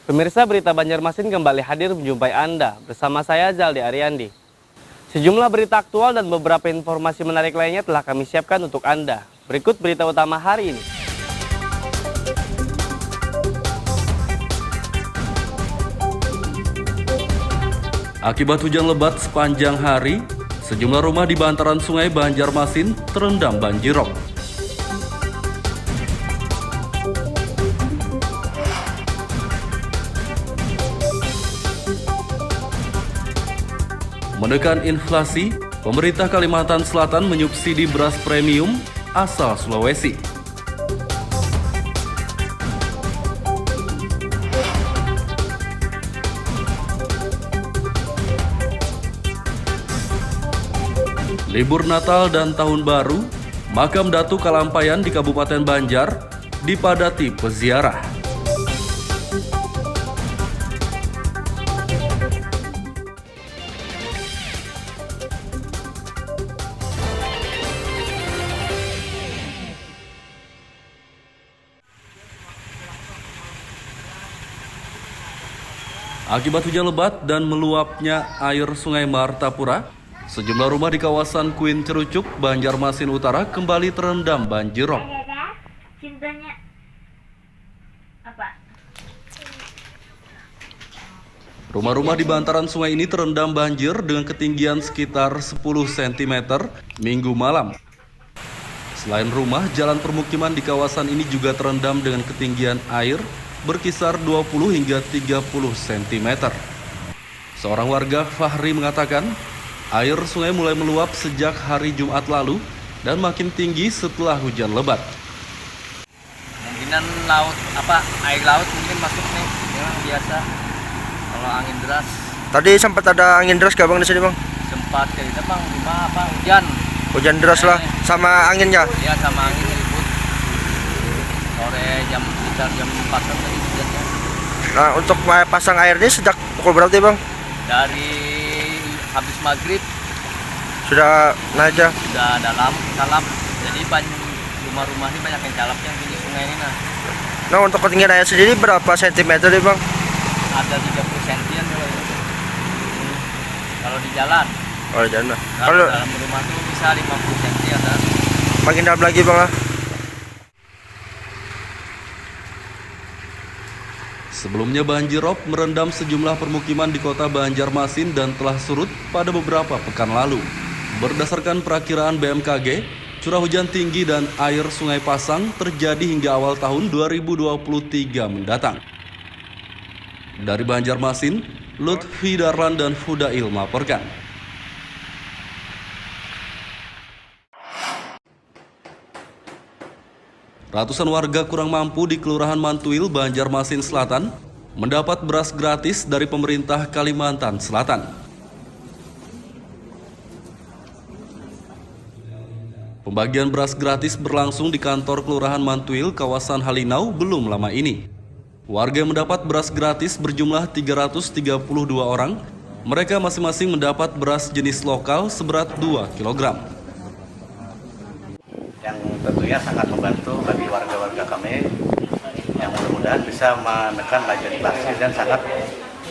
Pemirsa, berita Banjarmasin kembali hadir menjumpai Anda bersama saya Zaldi Ariandi. Sejumlah berita aktual dan beberapa informasi menarik lainnya telah kami siapkan untuk Anda. Berikut berita utama hari ini. Akibat hujan lebat sepanjang hari, sejumlah rumah di bantaran Sungai Banjarmasin terendam banjirop. Menekan inflasi, pemerintah Kalimantan Selatan menyubsidi beras premium asal Sulawesi. Libur Natal dan Tahun Baru, makam Datu Kalampayan di Kabupaten Banjar dipadati peziarah. Akibat hujan lebat dan meluapnya air Sungai Martapura, sejumlah rumah di kawasan Kuin Cerucuk, Banjarmasin Utara kembali terendam banjirop. Cintanya apa? Rumah-rumah di bantaran sungai ini terendam banjir dengan ketinggian sekitar 10 cm Minggu malam. Selain rumah, jalan permukiman di kawasan ini juga terendam dengan ketinggian air berkisar 20 hingga 30 cm. Seorang warga, Fahri, mengatakan air sungai mulai meluap sejak hari Jumat lalu dan makin tinggi setelah hujan lebat. Kemungkinan air laut mungkin masuk nih, memang biasa. Kalau angin deras. Tadi sempat ada angin deras gak bang di sini bang? Sempat kayak gitu bang, cuma hujan. Hujan deras lah, sama anginnya? Ya sama angin ribut. Sore sekitar jam 4 tadi hujannya. Nah untuk pasang air ini sejak pukul berapa bang? Dari habis maghrib Sudah naik ya? sudah dalam calap. Jadi rumah-rumah ini banyak yang calapnya di sungai ini nah. Nah untuk ketinggian air sendiri berapa sentimeter nih bang? Ada 30 sentian kalau ini. Kalau di jalan. Oh di jalan. Kalau dalam rumah tuh bisa 50 cm ada. Makin dalam lagi bang lah. Sebelumnya banjirop merendam sejumlah permukiman di kota Banjarmasin dan telah surut pada beberapa pekan lalu. Berdasarkan perakiraan BMKG, curah hujan tinggi dan air Sungai Pasang terjadi hingga awal tahun 2023 mendatang. Dari Banjarmasin, Lutfi Darlan dan Fudail melaporkan. Ratusan warga kurang mampu di Kelurahan Mantuil, Banjarmasin Selatan mendapat beras gratis dari pemerintah Kalimantan Selatan. Pembagian beras gratis berlangsung di kantor Kelurahan Mantuil, kawasan Halinau belum lama ini. Warga yang mendapat beras gratis berjumlah 332 orang. Mereka masing-masing mendapat beras jenis lokal seberat 2 kg. Yang tentunya sangat membantu bagi warga-warga kami yang mudah-mudahan bisa menekan laju inflasi dan sangat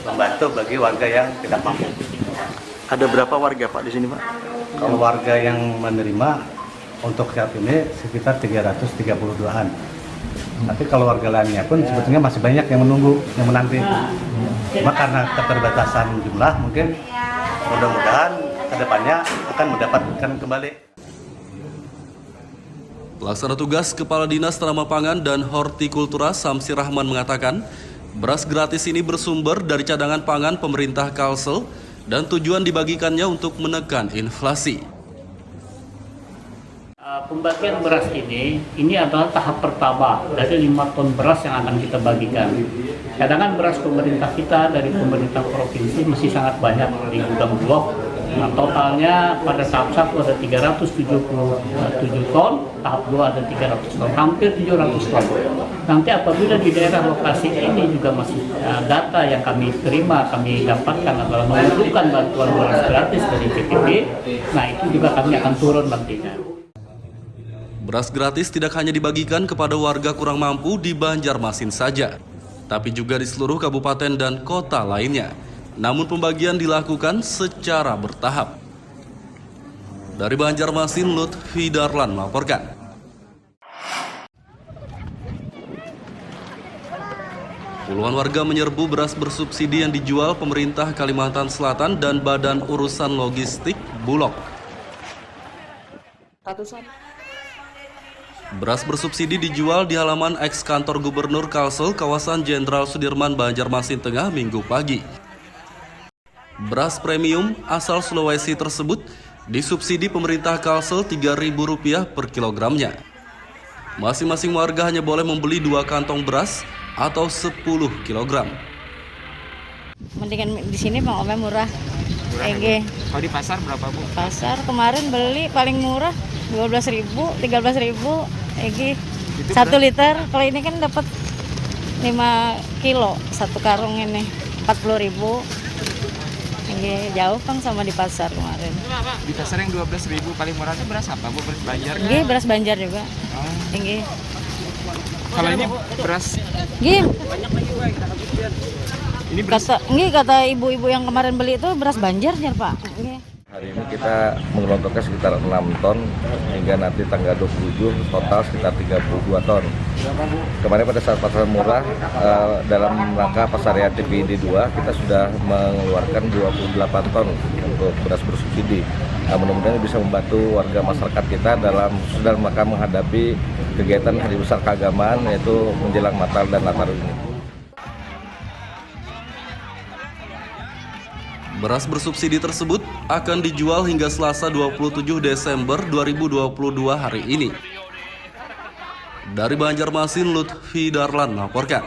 membantu bagi warga yang tidak mampu. Ada berapa warga pak di sini pak? Kalau warga yang menerima untuk saat ini sekitar 332-an. Tapi kalau warga lainnya pun sebetulnya masih banyak yang menunggu, yang menanti. Cuma karena keterbatasan jumlah mungkin mudah-mudahan kedepannya akan mendapatkan kembali. Pelaksana tugas Kepala Dinas Tanaman Pangan dan Hortikultura Samsi Rahman mengatakan, beras gratis ini bersumber dari cadangan pangan pemerintah Kalsel dan tujuan dibagikannya untuk menekan inflasi. Pembagian beras ini adalah tahap pertama dari 5 ton beras yang akan kita bagikan. Cadangan beras pemerintah kita dari pemerintah provinsi masih sangat banyak di gudang Bulog. Nah, totalnya pada tahap 1 ada 377 ton, tahap 2 ada 300 ton, hampir 700 ton. Nanti apabila di daerah lokasi ini juga masih data yang kami terima, kami dapatkan adalah membutuhkan bantuan beras gratis dari PPP, nah itu juga kami akan turun nantinya. Beras gratis tidak hanya dibagikan kepada warga kurang mampu di Banjarmasin saja. tapi juga di seluruh kabupaten dan kota lainnya. Namun pembagian dilakukan secara bertahap. Dari Banjarmasin, Lutfi Darlan melaporkan. Puluhan warga menyerbu beras bersubsidi yang dijual pemerintah Kalimantan Selatan dan Badan Urusan Logistik Bulog. Beras bersubsidi dijual di halaman eks kantor Gubernur Kalsel, kawasan Jenderal Sudirman, Banjarmasin Tengah, Minggu pagi. Beras premium asal Sulawesi tersebut disubsidi pemerintah Kalsel Rp3.000 per kilogramnya. Masing-masing warga hanya boleh membeli 2 kantong beras atau 10 kg. Mendingan di sini Bang Ome murah. EG. Kalau di pasar berapa, Bu? Pasar kemarin beli paling murah 12.000, 13.000 EG. 1 liter. Kalau ini kan dapat 5 kilo 1 karung ini 40.000. EG jauh kan sama di pasar kemarin. Di pasar yang 12.000 paling murah itu beras apa, Bu? Beras Banjar? EG beras Banjar juga. EG. Kalau ini beras Gih, ini beras kata ibu-ibu yang kemarin beli itu beras Banjar, Pak. Gih. Hari ini kita mengelontorkan sekitar 6 ton hingga nanti tanggal 27 total sekitar 32 ton. Kemarin pada saat pasar murah dalam rangka pasarian TPID 2 kita sudah mengeluarkan 28 ton untuk beras bersubsidi. Mudah-mudahan bisa membantu warga masyarakat kita dalam rangka menghadapi kegiatan hari besar keagamaan yaitu menjelang Natal dan Nataru ini. Beras bersubsidi tersebut akan dijual hingga Selasa 27 Desember 2022 hari ini. Dari Banjarmasin, Lutfi Darlan melaporkan.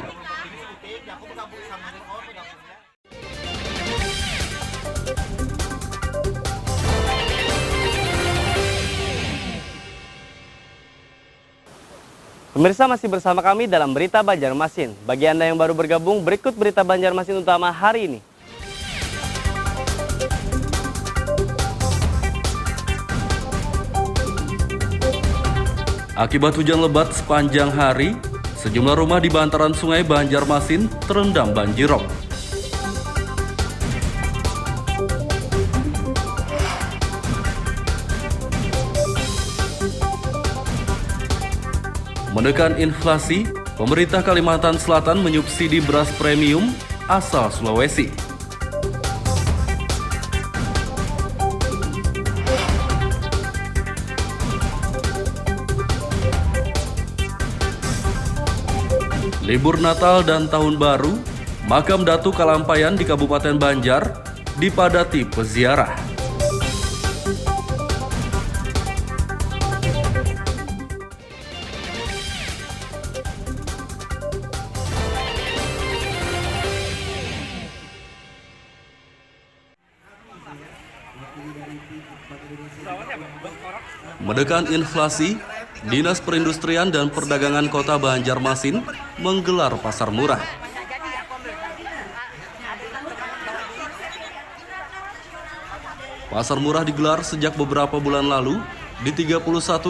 Pemirsa masih bersama kami dalam Berita Banjarmasin. Bagi Anda yang baru bergabung, berikut Berita Banjarmasin utama hari ini. Akibat hujan lebat sepanjang hari, sejumlah rumah di bantaran Sungai Banjarmasin terendam banjirop. Menekan inflasi, pemerintah Kalimantan Selatan menyubsidi beras premium asal Sulawesi. Libur Natal dan Tahun Baru, makam Datu Kalampayan di Kabupaten Banjar dipadati peziarah. Menekan inflasi, Dinas Perindustrian dan Perdagangan Kota Banjarmasin menggelar pasar murah. Pasar murah digelar sejak beberapa bulan lalu di 31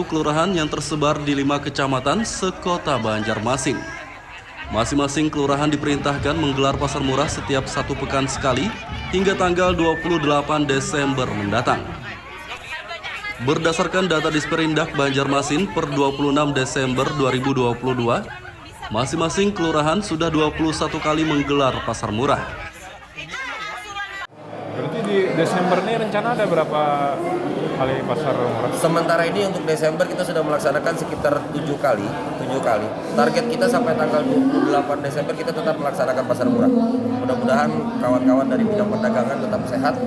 kelurahan yang tersebar di 5 kecamatan sekota Banjarmasin. Masing-masing kelurahan diperintahkan menggelar pasar murah setiap 1 pekan sekali hingga tanggal 28 Desember mendatang. Berdasarkan data Disperindak Banjarmasin per 26 Desember 2022, masing-masing kelurahan sudah 21 kali menggelar pasar murah. Berarti di Desember ini rencana ada berapa kali pasar murah? Sementara ini untuk Desember kita sudah melaksanakan sekitar 7 kali. Target kita sampai tanggal 28 Desember kita tetap melaksanakan pasar murah. Mudah-mudahan kawan-kawan dari bidang perdagangan tetap sehat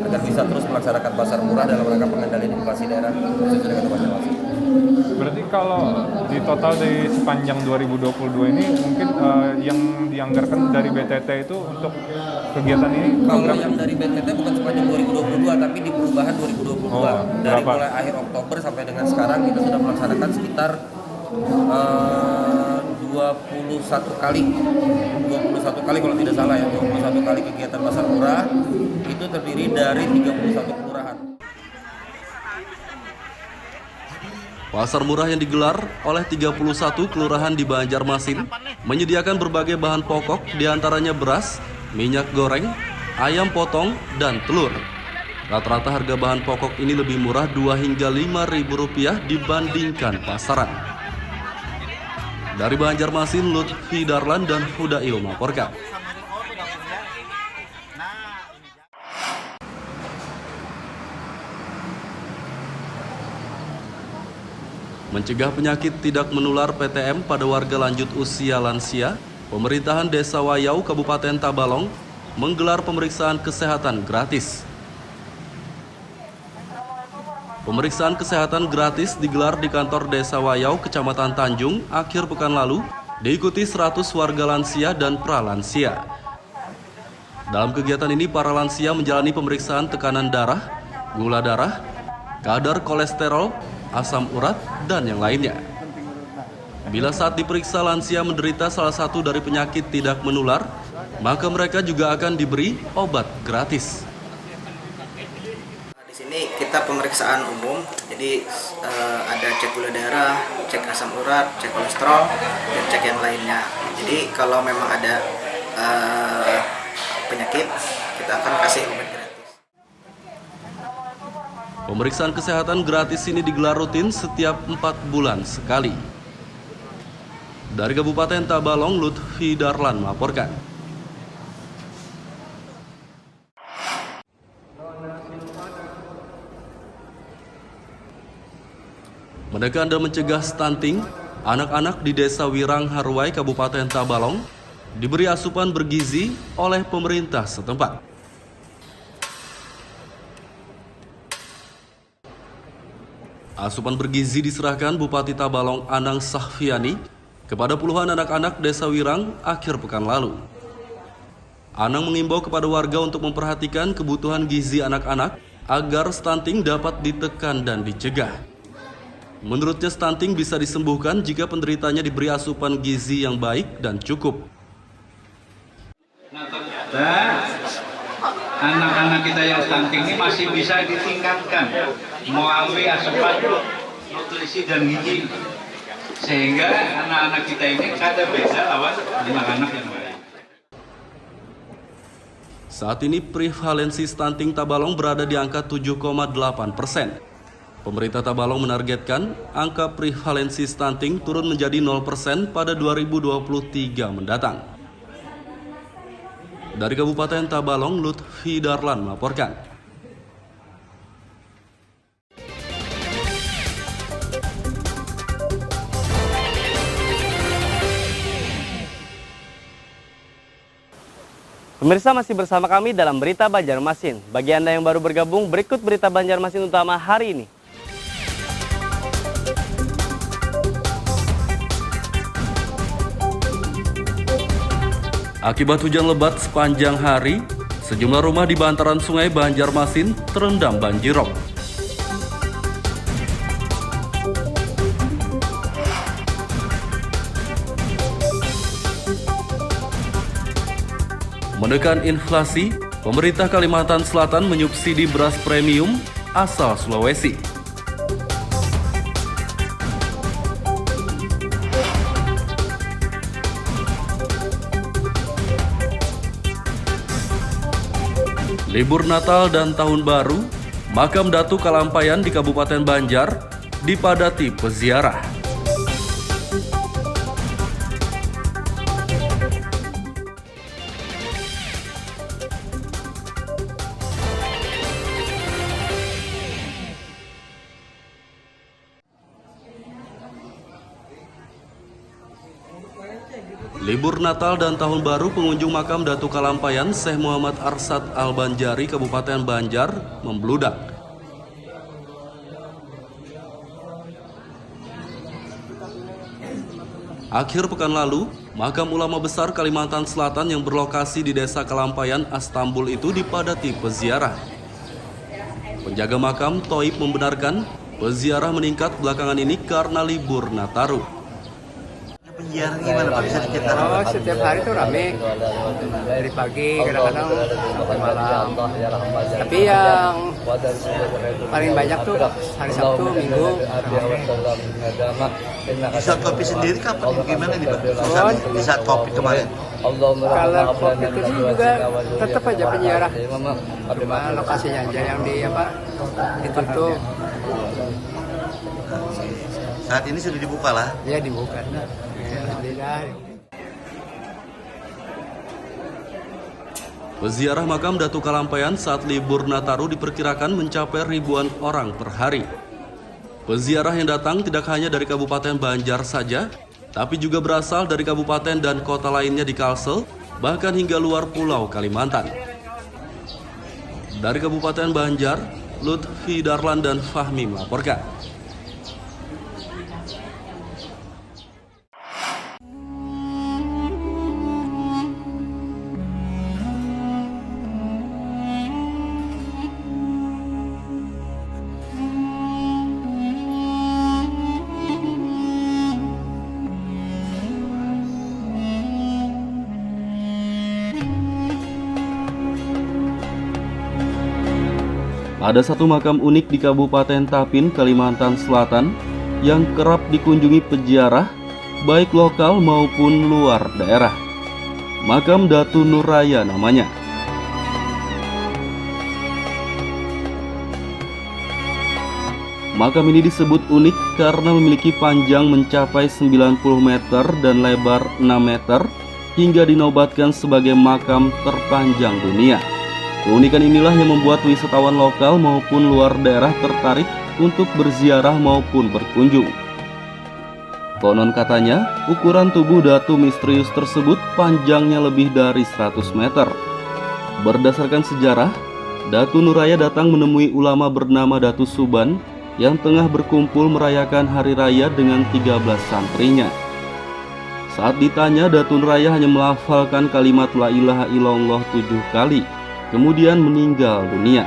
agar bisa terus melaksanakan pasar murah dalam rangka pengendalian inflasi daerah khususnya dengan Banjarmasin. Berarti kalau di total dari sepanjang 2022 ini mungkin yang dianggarkan dari BTT itu untuk kegiatan ini? Kalau yang dari BTT bukan sepanjang 2022 tapi di perubahan 2022. Dari mulai akhir Oktober sampai dengan sekarang kita sudah melaksanakan sekitar 21 kali kalau tidak salah ya, 21 kali kegiatan pasar murah. Itu terdiri dari 31 kelurahan. Pasar murah yang digelar oleh 31 kelurahan di Banjarmasin menyediakan berbagai bahan pokok diantaranya beras, minyak goreng, ayam potong, dan telur. Rata-rata harga bahan pokok ini lebih murah 2 hingga 5.000 rupiah dibandingkan pasaran. Dari Banjarmasin, Lutfi Darlan dan Hudail melaporkan. Mencegah penyakit tidak menular PTM pada warga lanjut usia lansia, pemerintahan Desa Wayau, Kabupaten Tabalong, menggelar pemeriksaan kesehatan gratis. Pemeriksaan kesehatan gratis digelar di kantor Desa Wayau, Kecamatan Tanjung, akhir pekan lalu, diikuti 100 warga lansia dan pralansia. Dalam kegiatan ini, para lansia menjalani pemeriksaan tekanan darah, gula darah, kadar kolesterol, asam urat, dan yang lainnya. Bila saat diperiksa lansia menderita salah satu dari penyakit tidak menular, maka mereka juga akan diberi obat gratis. Di sini kita pemeriksaan umum, jadi ada cek gula darah, cek asam urat, cek kolesterol, dan cek yang lainnya. Jadi kalau memang ada penyakit, kita akan kasih obat gratis. Pemeriksaan kesehatan gratis ini digelar rutin setiap 4 bulan sekali. Dari Kabupaten Tabalong, Lutfi Darlan melaporkan. Menekan dan mencegah stunting, anak-anak di Desa Wirang Harwai, Kabupaten Tabalong, diberi asupan bergizi oleh pemerintah setempat. Asupan bergizi diserahkan Bupati Tabalong Anang Sahfiani kepada puluhan anak-anak Desa Wirang akhir pekan lalu. Anang mengimbau kepada warga untuk memperhatikan kebutuhan gizi anak-anak agar stunting dapat ditekan dan dicegah. Menurutnya, stunting bisa disembuhkan jika penderitanya diberi asupan gizi yang baik dan cukup. Anak-anak kita yang stunting ini masih bisa ditingkatkan melalui asupan nutrisi dan gizi, sehingga anak-anak kita ini kada beda lawan anak-anak yang lain. Saat ini prevalensi stunting Tabalong berada di angka 7,8%. Pemerintah Tabalong menargetkan angka prevalensi stunting turun menjadi 0% pada 2023 mendatang. Dari Kabupaten Tabalong, Lutfi Darlan melaporkan. Pemirsa, masih bersama kami dalam Berita Banjarmasin. Bagi Anda yang baru bergabung, berikut Berita Banjarmasin utama hari ini. Akibat hujan lebat sepanjang hari, sejumlah rumah di bantaran Sungai Banjarmasin terendam banjirop. Menekan inflasi, pemerintah Kalimantan Selatan menyubsidi beras premium asal Sulawesi. Libur Natal dan Tahun Baru, makam Datu Kalampayan di Kabupaten Banjar dipadati peziarah. Libur Natal dan Tahun Baru, pengunjung makam Datu Kalampayan Syekh Muhammad Arsad Al-Banjari, Kabupaten Banjar, membludak. Akhir pekan lalu, makam ulama besar Kalimantan Selatan yang berlokasi di Desa Kalampayan, Astambul itu dipadati peziarah. Penjaga makam Toib membenarkan peziarah meningkat belakangan ini karena libur Nataru. sejarah gimana Pak? Bisa diceritakan? Oh, setiap hari tuh rame. Dari pagi kadang-kadang sampai malam. Tapi yang paling banyak tuh hari Sabtu, Minggu. Di saat kopi sendiri kapan gimana nih Pak? Di saat kopi kemarin? Kalau kopi itu sih juga tetap aja penjara. Cuma lokasinya aja yang ditutup. Saat ini sudah dibuka lah? Ya dibuka. Alhamdulillah. Peziarah makam Datu Kalampayan saat libur Nataru diperkirakan mencapai ribuan orang per hari. Peziarah yang datang tidak hanya dari Kabupaten Banjar saja, tapi juga berasal dari kabupaten dan kota lainnya di Kalsel, bahkan hingga luar pulau Kalimantan. Dari Kabupaten Banjar, Lutfi Darlan dan Fahmi melaporkan. Ada satu makam unik di Kabupaten Tapin, Kalimantan Selatan yang kerap dikunjungi peziarah, baik lokal maupun luar daerah. Makam Datu Nuraya namanya. Makam ini disebut unik karena memiliki panjang mencapai 90 meter dan lebar 6 meter hingga dinobatkan sebagai makam terpanjang dunia. Keunikan inilah yang membuat wisatawan lokal maupun luar daerah tertarik untuk berziarah maupun berkunjung. Konon katanya, ukuran tubuh Datu misterius tersebut panjangnya lebih dari 100 meter. Berdasarkan sejarah, Datu Nuraya datang menemui ulama bernama Datu Suban yang tengah berkumpul merayakan hari raya dengan 13 santrinya. Saat ditanya, Datu Nuraya hanya melafalkan kalimat la ilaha illallah 7 kali. Kemudian meninggal dunia.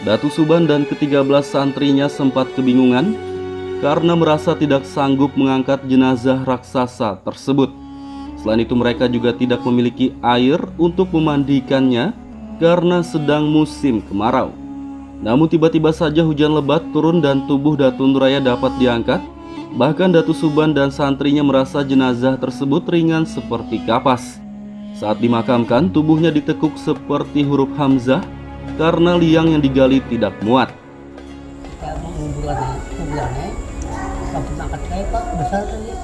Datu Suban dan ke-13 santrinya sempat kebingungan karena merasa tidak sanggup mengangkat jenazah raksasa tersebut. Selain itu mereka juga tidak memiliki air untuk memandikannya karena sedang musim kemarau. Namun tiba-tiba saja hujan lebat turun dan tubuh Datu Nuraya dapat diangkat. Bahkan Datu Suban dan santrinya merasa jenazah tersebut ringan seperti kapas. Saat dimakamkan, tubuhnya ditekuk seperti huruf Hamzah karena liang yang digali tidak muat. Waktu angkat saya Pak besar kan ya,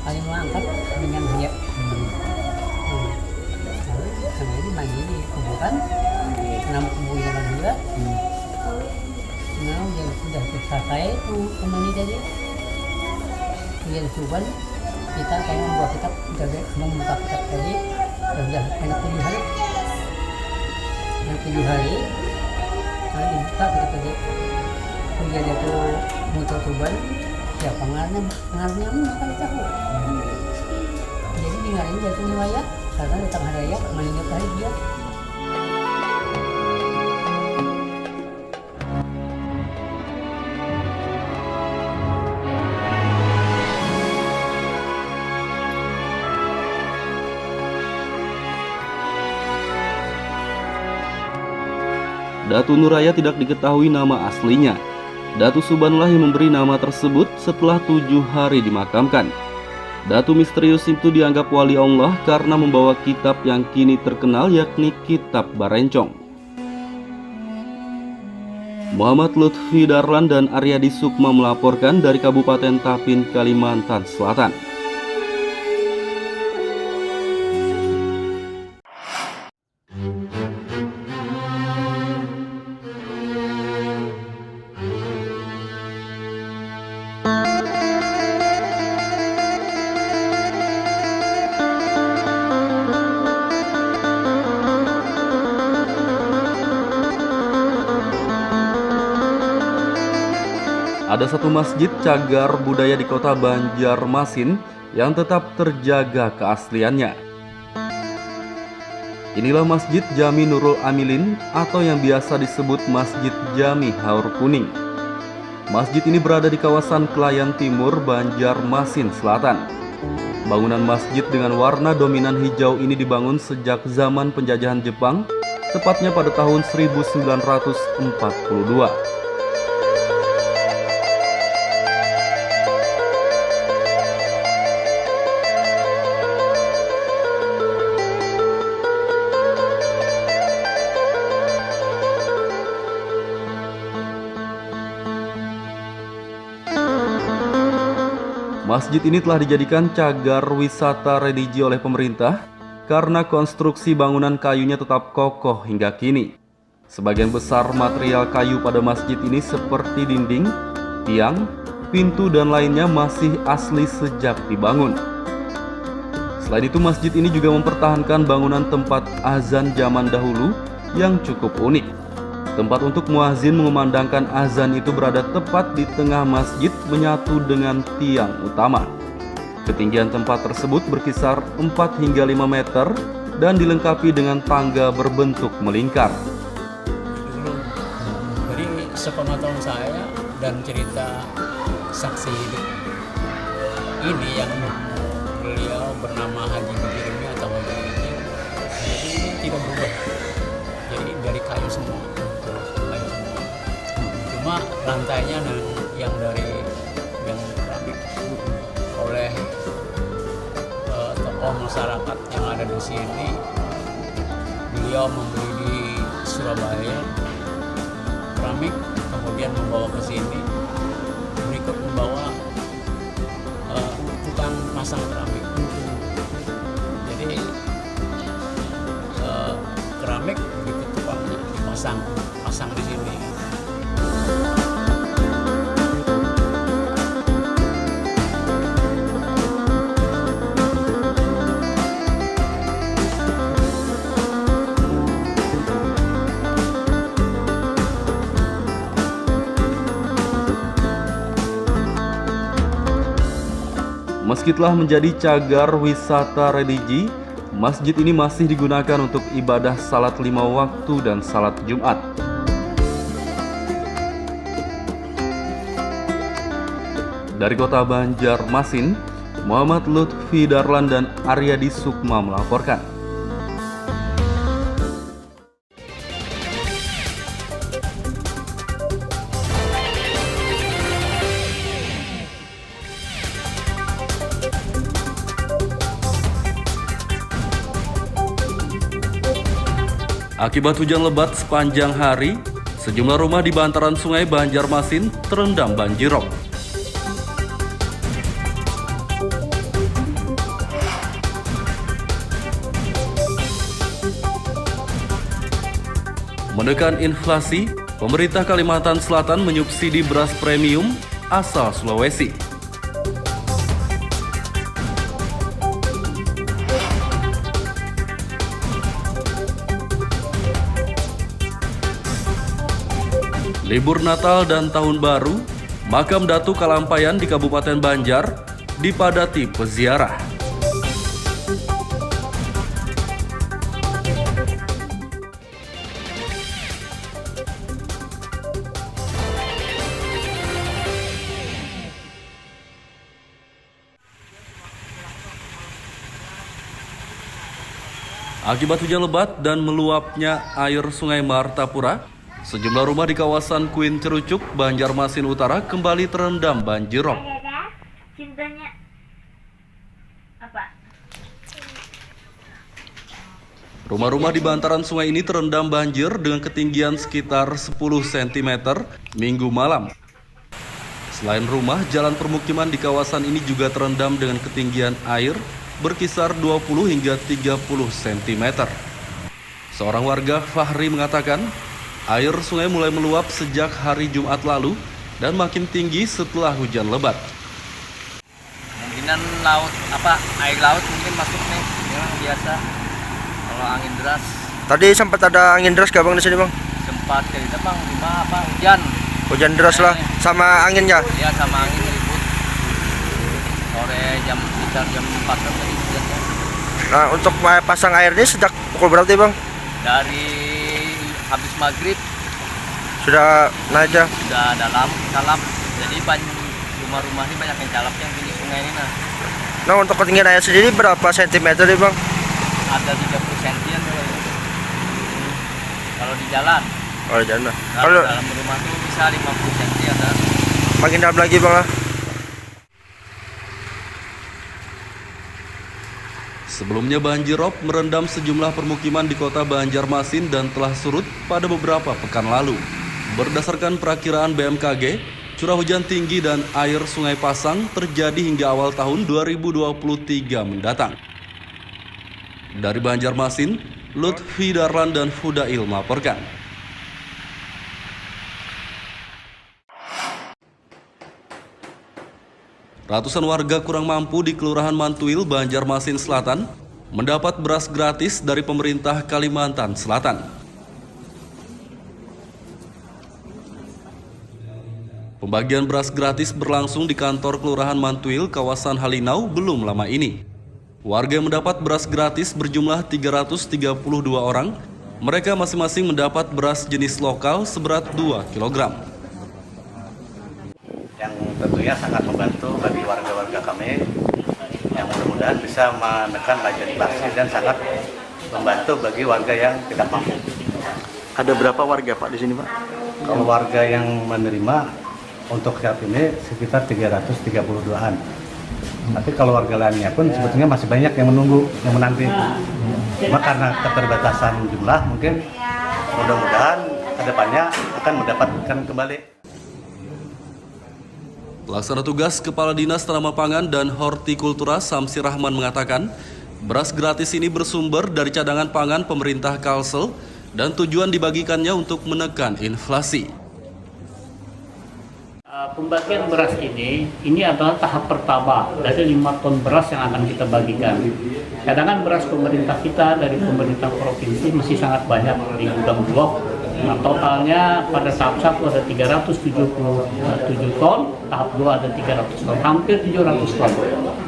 paling angkat dengan hayat. Karena ini mandi di kuburan, nama kuburan juga. Nah, yang sudah selesai itu kembali tadi, kemudian Suban kita kayak membuat kitab, kita membuka kitab tadi, sudah enak 7 hari. Yang 7 hari, kalau dibuka kitab tadi, kemudian itu muncul Suban. Ya pengaruhnya bukan tahu. Jadi dengarin Datu Nuraya karena datang hari raya meninggal hari dia. Datu Nuraya tidak diketahui nama aslinya. Datu Subanlah yang memberi nama tersebut setelah 7 hari dimakamkan. Datu misterius itu dianggap wali Allah karena membawa kitab yang kini terkenal yakni Kitab Barencong. Muhammad Lutfi Darlan dan Aryadi Sukma melaporkan dari Kabupaten Tapin, Kalimantan Selatan. Ada satu masjid cagar budaya di kota Banjarmasin yang tetap terjaga keasliannya. Inilah Masjid Jami Nurul Amilin atau yang biasa disebut Masjid Jami Haur Kuning. Masjid ini berada di kawasan Kelayan Timur, Banjarmasin Selatan. Bangunan masjid dengan warna dominan hijau ini dibangun sejak zaman penjajahan Jepang, tepatnya pada tahun 1942. Masjid ini telah dijadikan cagar wisata religi oleh pemerintah karena konstruksi bangunan kayunya tetap kokoh hingga kini. Sebagian besar material kayu pada masjid ini seperti dinding, tiang, pintu dan lainnya masih asli sejak dibangun. Selain itu, masjid ini juga mempertahankan bangunan tempat azan zaman dahulu yang cukup unik. Tempat untuk muazin mengumandangkan azan itu berada tepat di tengah masjid menyatu dengan tiang utama. Ketinggian tempat tersebut berkisar 4 hingga 5 meter dan dilengkapi dengan tangga berbentuk melingkar. Jadi sepengetahuan saya dan cerita saksi hidup ini yang beliau bernama Haji Bujirmi atau Haji Bujirmi, ini tidak berubah. Jadi dari kayu semua. Cuma lantainya yang dari yang keramik oleh tokoh masyarakat yang ada di sini. Beliau membeli di Surabaya keramik, kemudian membawa ke sini, berikut membawa tukang pasang keramik. Jadi keramik begitu tukangnya dipasang di sini. Meski telah menjadi cagar wisata religi, masjid ini masih digunakan untuk ibadah salat 5 waktu dan salat Jumat. Dari kota Banjarmasin, Muhammad Lutfi Darlan dan Aryadi Sukma melaporkan. Akibat hujan lebat sepanjang hari, sejumlah rumah di bantaran Sungai Banjarmasin terendam banjirop. Menekan inflasi, pemerintah Kalimantan Selatan menyubsidi beras premium asal Sulawesi. Libur Natal dan Tahun Baru, makam Datu Kalampayan di Kabupaten Banjar dipadati peziarah. Akibat hujan lebat dan meluapnya air Sungai Martapura, sejumlah rumah di kawasan Kuin Cerucuk, Banjarmasin Utara kembali terendam banjirop. Cintanya apa? Rumah-rumah di bantaran sungai ini terendam banjir dengan ketinggian sekitar 10 cm Minggu malam. Selain rumah, jalan permukiman di kawasan ini juga terendam dengan ketinggian air berkisar 20 hingga 30 cm. Seorang warga, Fahri, mengatakan air sungai mulai meluap sejak hari Jumat lalu dan makin tinggi setelah hujan lebat. Kemungkinan air laut mungkin masuk nih, memang biasa. Kalau angin deras. Tadi sempat ada angin deras gak bang di sini bang? Sempat cerita bang, hujan. Hujan deras lah, sama anginnya? Iya, sama angin ribut. Sore sekitar jam 4 tadi hujannya. Nah, untuk pasang air ini sejak pukul berapa Bang? Dari habis maghrib. Sudah naik ya? Sudah dalam, calap. Jadi rumah-rumah ini banyak yang calap yang tinggi sungai ini nah. Nah, untuk ketinggian air sendiri berapa sentimeter nih Bang? Ada 30 sentian kalau di jalan. Oh, di jalan. Kalau dalam rumah tuh bisa 50 cm ada. Makin dalam lagi Bang lah. Sebelumnya banjir rob merendam sejumlah permukiman di kota Banjarmasin dan telah surut pada beberapa pekan lalu. Berdasarkan perakiraan BMKG, curah hujan tinggi dan air Sungai Pasang terjadi hingga awal tahun 2023 mendatang. Dari Banjarmasin, Lutfi Darlan dan Fudail melaporkan. Ratusan warga kurang mampu di Kelurahan Mantuil, Banjarmasin Selatan mendapat beras gratis dari pemerintah Kalimantan Selatan. Pembagian beras gratis berlangsung di kantor Kelurahan Mantuil, kawasan Halinau belum lama ini. Warga yang mendapat beras gratis berjumlah 332 orang. Mereka masing-masing mendapat beras jenis lokal seberat 2 kg. Yang tentunya sangat membantu bagi warga-warga kami yang mudah-mudahan bisa menekan laju inflasi dan sangat membantu bagi warga yang tidak mampu. Ada berapa warga Pak di sini Pak? Kalau warga yang menerima untuk saat ini sekitar 332-an. Tapi kalau warga lainnya pun sebetulnya masih banyak yang menunggu, yang menanti. Cuma karena keterbatasan jumlah mungkin mudah-mudahan kedepannya akan mendapatkan kembali. Pelaksana tugas Kepala Dinas Tanaman Pangan dan Hortikultura Samsi Rahman mengatakan, beras gratis ini bersumber dari cadangan pangan pemerintah Kalsel dan tujuan dibagikannya untuk menekan inflasi. Pembagian beras ini adalah tahap pertama dari 5 ton beras yang akan kita bagikan. Cadangan beras pemerintah kita dari pemerintah provinsi masih sangat banyak di gudang Bulog. Nah, totalnya pada tahap 1 ada 377 ton, tahap 2 ada 300 ton, hampir 700 ton.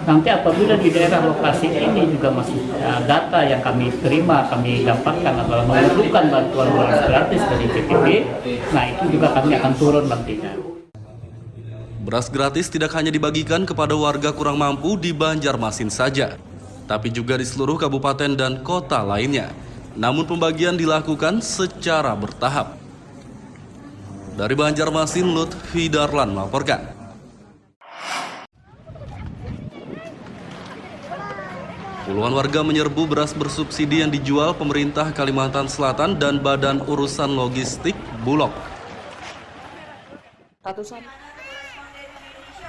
Nanti apabila di daerah lokasi ini juga masih data yang kami terima, kami dapatkan adalah memerlukan bantuan beras gratis dari PPP, nah itu juga kami akan turun nantinya. Beras gratis tidak hanya dibagikan kepada warga kurang mampu di Banjarmasin saja, tapi juga di seluruh kabupaten dan kota lainnya. Namun pembagian dilakukan secara bertahap. Dari Banjarmasin, Lutfi Darlan melaporkan. Puluhan warga menyerbu beras bersubsidi yang dijual pemerintah Kalimantan Selatan dan Badan Urusan Logistik Bulog.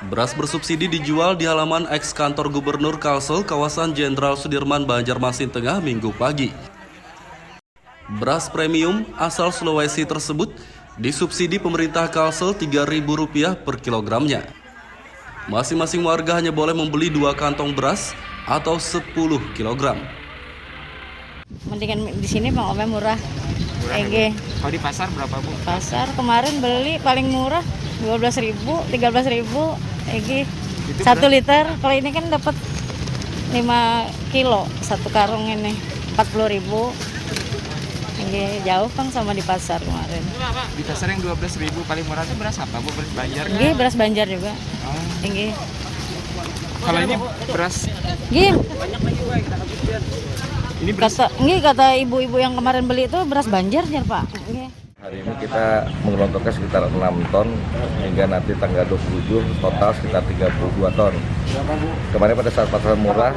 Beras bersubsidi dijual di halaman eks kantor Gubernur Kalsel, kawasan Jenderal Sudirman, Banjarmasin Tengah, Minggu pagi. Beras premium asal Sulawesi tersebut disubsidi pemerintah Kalsel Rp3.000 per kilogramnya. Masing-masing warga hanya boleh membeli 2 kantong beras atau 10 kg. Mendingan di sini Bang Ome murah. EG. Kalau di pasar berapa Bu? Pasar kemarin beli paling murah 12.000, 13.000 EG. 1 liter. Kalau ini kan dapat 5 kilo 1 karung ini 40.000. Jauh Bang sama di pasar kemarin. Di pasar yang 12.000 paling murah itu beras apa Bu? Beras Banjar? Iya, beras Banjar juga. Tinggi. Kalau ini beras? Gim. Ini beras. Kata ibu-ibu yang kemarin beli itu beras Banjar ya Pak. Hari ini kita mengelontorkan sekitar 6 ton, hingga nanti tanggal 27 total sekitar 32 ton. Kemarin pada saat pasaran murah,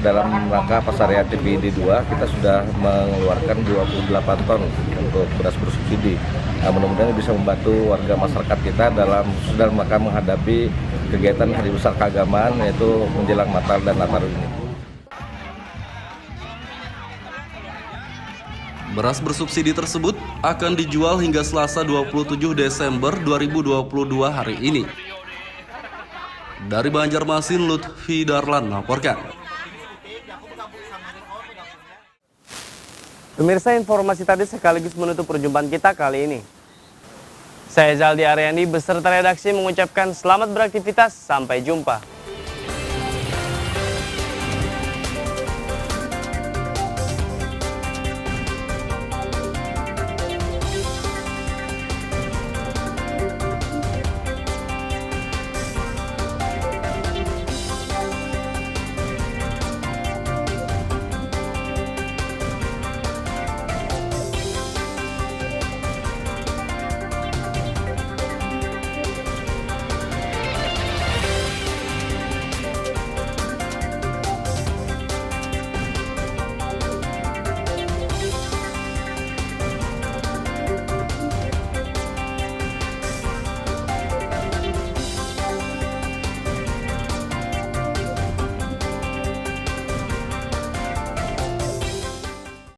dalam rangka pasarian TPID 2, kita sudah mengeluarkan 28 ton untuk beras bersubsidi. Nah, mudah-mudahan bisa membantu warga masyarakat kita dalam rangka menghadapi kegiatan hari besar keagamaan, yaitu menjelang Natal dan Nataru ini. Beras bersubsidi tersebut akan dijual hingga Selasa 27 Desember 2022 hari ini. Dari Banjarmasin, Lutfi Darlan melaporkan. Pemirsa, informasi tadi sekaligus menutup perjumpaan kita kali ini. Saya Zaldi Aryandi beserta redaksi mengucapkan selamat beraktivitas, sampai jumpa.